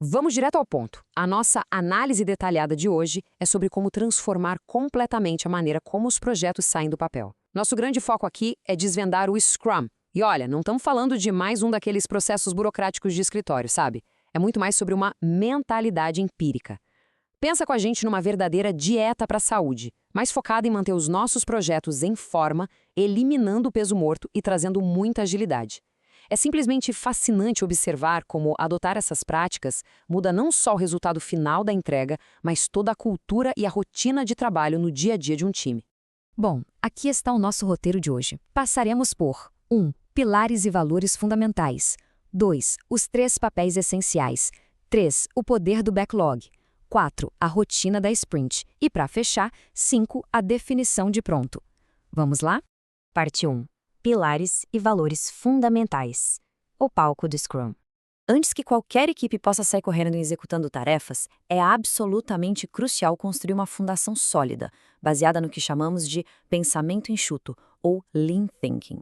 Vamos direto ao ponto. A nossa análise detalhada de hoje é sobre como transformar completamente a maneira como os projetos saem do papel. Nosso grande foco aqui é desvendar o Scrum. E olha, não estamos falando de mais um daqueles processos burocráticos de escritório, sabe? É muito mais sobre uma mentalidade empírica. Pensa com a gente numa verdadeira dieta para a saúde, mais focada em manter os nossos projetos em forma, eliminando o peso morto e trazendo muita agilidade. É simplesmente fascinante observar como adotar essas práticas muda não só o resultado final da entrega, mas toda a cultura e a rotina de trabalho no dia a dia de um time. Bom, aqui está o nosso roteiro de hoje. Passaremos por 1. Pilares e valores fundamentais. 2. Os 3 papéis essenciais. 3. O poder do backlog. 4. A rotina da sprint. E, para fechar, 5. A definição de pronto. Vamos lá? Parte 1. Pilares e valores fundamentais. O palco do Scrum. Antes que qualquer equipe possa sair correndo e executando tarefas, é absolutamente crucial construir uma fundação sólida, baseada no que chamamos de pensamento enxuto, ou Lean Thinking.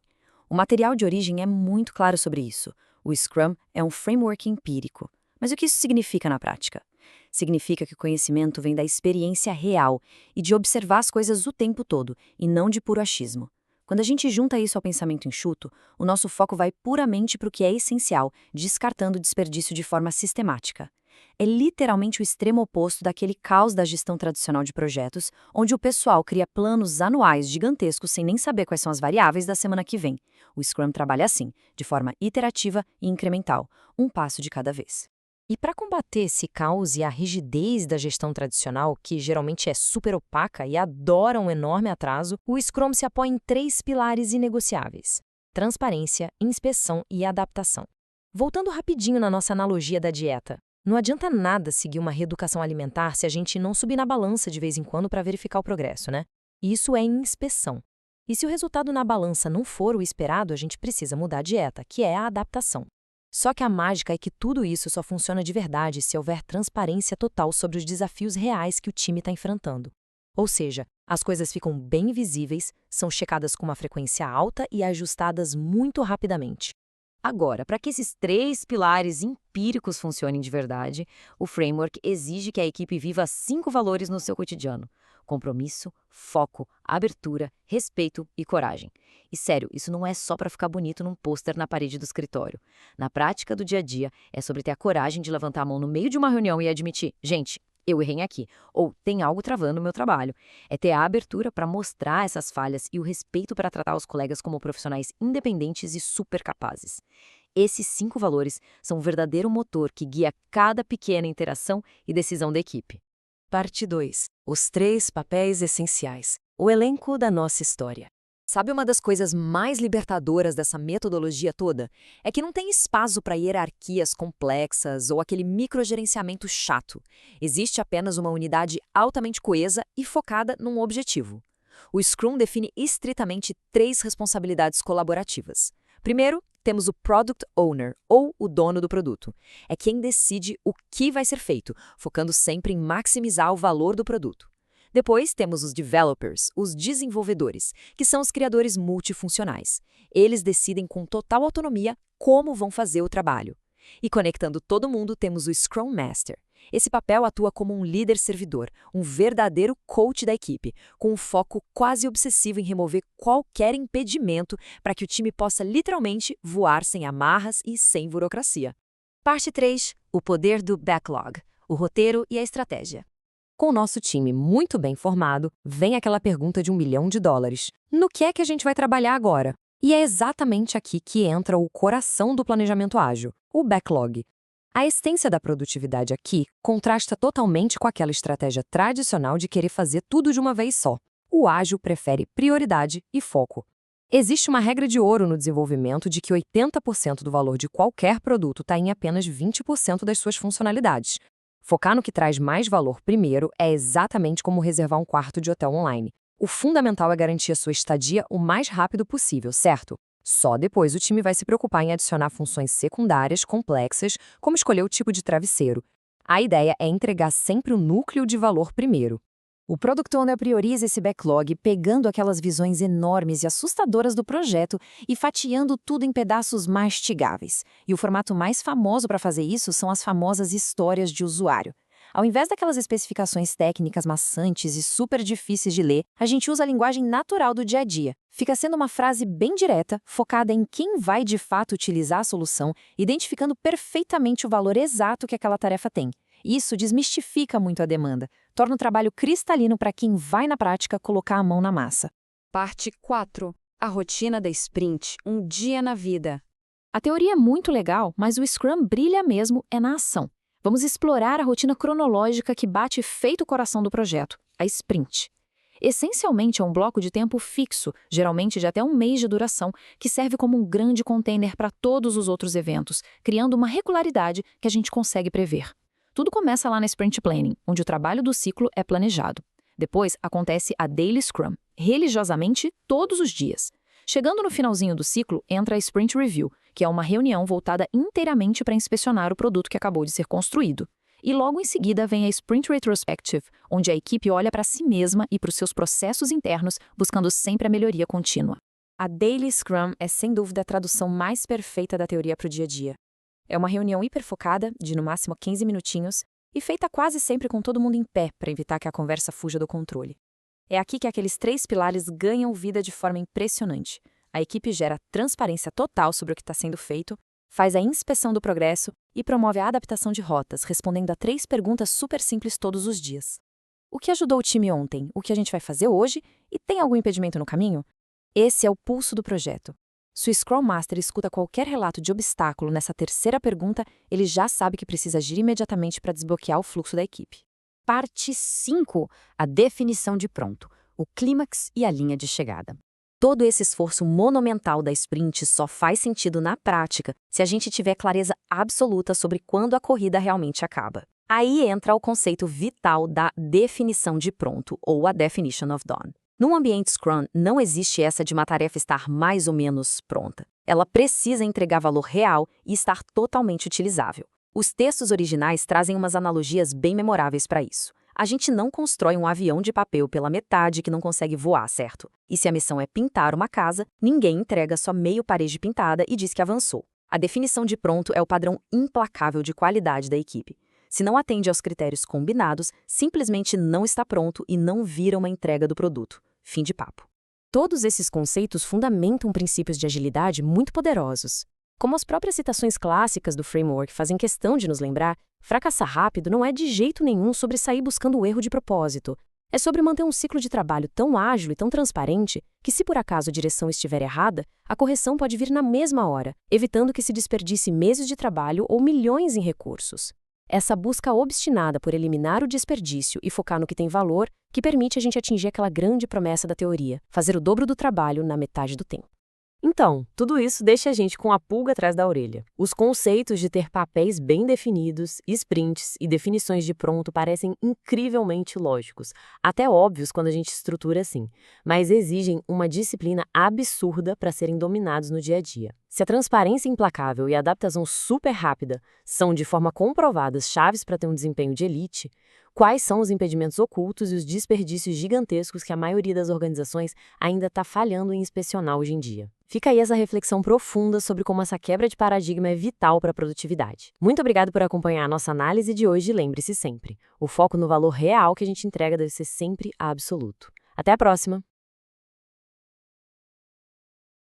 O material de origem é muito claro sobre isso. O Scrum é um framework empírico. Mas o que isso significa na prática? Significa que o conhecimento vem da experiência real e de observar as coisas o tempo todo, e não de puro achismo. Quando a gente junta isso ao pensamento enxuto, o nosso foco vai puramente para o que é essencial, descartando o desperdício de forma sistemática. É literalmente o extremo oposto daquele caos da gestão tradicional de projetos, onde o pessoal cria planos anuais gigantescos sem nem saber quais são as variáveis da semana que vem. O Scrum trabalha assim, de forma iterativa e incremental, um passo de cada vez. E para combater esse caos e a rigidez da gestão tradicional, que geralmente é super opaca e adora um enorme atraso, o Scrum se apoia em 3 pilares inegociáveis: transparência, inspeção e adaptação. Voltando rapidinho na nossa analogia da dieta, não adianta nada seguir uma reeducação alimentar se a gente não subir na balança de vez em quando para verificar o progresso, né? Isso é inspeção. E se o resultado na balança não for o esperado, a gente precisa mudar a dieta, que é a adaptação. Só que a mágica é que tudo isso só funciona de verdade se houver transparência total sobre os desafios reais que o time está enfrentando. Ou seja, as coisas ficam bem visíveis, são checadas com uma frequência alta e ajustadas muito rapidamente. Agora, para que esses 3 pilares empíricos funcionem de verdade, o framework exige que a equipe viva 5 valores no seu cotidiano: compromisso, foco, abertura, respeito e coragem. E sério, isso não é só para ficar bonito num pôster na parede do escritório. Na prática do dia a dia, é sobre ter a coragem de levantar a mão no meio de uma reunião e admitir: gente, eu errei aqui, ou tem algo travando o meu trabalho. É ter a abertura para mostrar essas falhas e o respeito para tratar os colegas como profissionais independentes e super capazes. Esses 5 valores são um verdadeiro motor que guia cada pequena interação e decisão da equipe. Parte 2. Os 3 papéis essenciais. O elenco da nossa história. Sabe uma das coisas mais libertadoras dessa metodologia toda? É que não tem espaço para hierarquias complexas ou aquele microgerenciamento chato. Existe apenas uma unidade altamente coesa e focada num objetivo. O Scrum define estritamente 3 responsabilidades colaborativas. Primeiro, temos o Product Owner, ou o dono do produto. É quem decide o que vai ser feito, focando sempre em maximizar o valor do produto. Depois temos os developers, os desenvolvedores, que são os criadores multifuncionais. Eles decidem com total autonomia como vão fazer o trabalho. E conectando todo mundo, temos o Scrum Master. Esse papel atua como um líder servidor, um verdadeiro coach da equipe, com um foco quase obsessivo em remover qualquer impedimento para que o time possa literalmente voar sem amarras e sem burocracia. Parte 3. O poder do backlog, o roteiro e a estratégia. Com o nosso time muito bem formado, vem aquela pergunta de $1 milhão. No que é que a gente vai trabalhar agora? E é exatamente aqui que entra o coração do planejamento ágil, o backlog. A essência da produtividade aqui contrasta totalmente com aquela estratégia tradicional de querer fazer tudo de uma vez só. O ágil prefere prioridade e foco. Existe uma regra de ouro no desenvolvimento de que 80% do valor de qualquer produto está em apenas 20% das suas funcionalidades. Focar no que traz mais valor primeiro é exatamente como reservar um quarto de hotel online. O fundamental é garantir a sua estadia o mais rápido possível, certo? Só depois o time vai se preocupar em adicionar funções secundárias complexas, como escolher o tipo de travesseiro. A ideia é entregar sempre o núcleo de valor primeiro. O Product Owner prioriza esse backlog pegando aquelas visões enormes e assustadoras do projeto e fatiando tudo em pedaços mastigáveis. E o formato mais famoso para fazer isso são as famosas histórias de usuário. Ao invés daquelas especificações técnicas maçantes e super difíceis de ler, a gente usa a linguagem natural do dia a dia. Fica sendo uma frase bem direta, focada em quem vai de fato utilizar a solução, identificando perfeitamente o valor exato que aquela tarefa tem. Isso desmistifica muito a demanda, torna o trabalho cristalino para quem vai na prática colocar a mão na massa. Parte 4. A rotina da sprint, um dia na vida. A teoria é muito legal, mas o Scrum brilha mesmo é na ação. Vamos explorar a rotina cronológica que bate feito o coração do projeto, a sprint. Essencialmente é um bloco de tempo fixo, geralmente de até um mês de duração, que serve como um grande container para todos os outros eventos, criando uma regularidade que a gente consegue prever. Tudo começa lá na Sprint Planning, onde o trabalho do ciclo é planejado. Depois acontece a Daily Scrum, religiosamente todos os dias. Chegando no finalzinho do ciclo, entra a Sprint Review, que é uma reunião voltada inteiramente para inspecionar o produto que acabou de ser construído. E logo em seguida vem a Sprint Retrospective, onde a equipe olha para si mesma e para os seus processos internos, buscando sempre a melhoria contínua. A Daily Scrum é sem dúvida a tradução mais perfeita da teoria para o dia a dia. É uma reunião hiperfocada, de no máximo 15 minutinhos, e feita quase sempre com todo mundo em pé para evitar que a conversa fuja do controle. É aqui que aqueles 3 pilares ganham vida de forma impressionante. A equipe gera transparência total sobre o que está sendo feito, faz a inspeção do progresso e promove a adaptação de rotas, respondendo a 3 perguntas super simples todos os dias. O que ajudou o time ontem? O que a gente vai fazer hoje? E tem algum impedimento no caminho? Esse é o pulso do projeto. Se o Scrum Master escuta qualquer relato de obstáculo nessa terceira pergunta, ele já sabe que precisa agir imediatamente para desbloquear o fluxo da equipe. Parte 5. A definição de pronto, o clímax e a linha de chegada. Todo esse esforço monumental da sprint só faz sentido na prática se a gente tiver clareza absoluta sobre quando a corrida realmente acaba. Aí entra o conceito vital da definição de pronto, ou a definition of done. Num ambiente Scrum, não existe essa de uma tarefa estar mais ou menos pronta. Ela precisa entregar valor real e estar totalmente utilizável. Os textos originais trazem umas analogias bem memoráveis para isso. A gente não constrói um avião de papel pela metade que não consegue voar, certo? E se a missão é pintar uma casa, ninguém entrega só meio parede pintada e diz que avançou. A definição de pronto é o padrão implacável de qualidade da equipe. Se não atende aos critérios combinados, simplesmente não está pronto e não vira uma entrega do produto. Fim de papo. Todos esses conceitos fundamentam princípios de agilidade muito poderosos. Como as próprias citações clássicas do framework fazem questão de nos lembrar, fracassar rápido não é de jeito nenhum sobre sair buscando o erro de propósito. É sobre manter um ciclo de trabalho tão ágil e tão transparente que, se por acaso a direção estiver errada, a correção pode vir na mesma hora, evitando que se desperdice meses de trabalho ou milhões em recursos. Essa busca obstinada por eliminar o desperdício e focar no que tem valor que permite a gente atingir aquela grande promessa da teoria, fazer o dobro do trabalho na metade do tempo. Então, tudo isso deixa a gente com a pulga atrás da orelha. Os conceitos de ter papéis bem definidos, sprints e definições de pronto parecem incrivelmente lógicos, até óbvios quando a gente estrutura assim, mas exigem uma disciplina absurda para serem dominados no dia a dia. Se a transparência implacável e a adaptação super rápida são de forma comprovada chaves para ter um desempenho de elite, quais são os impedimentos ocultos e os desperdícios gigantescos que a maioria das organizações ainda está falhando em inspecionar hoje em dia? Fica aí essa reflexão profunda sobre como essa quebra de paradigma é vital para a produtividade. Muito obrigado por acompanhar a nossa análise de hoje e lembre-se sempre, o foco no valor real que a gente entrega deve ser sempre absoluto. Até a próxima!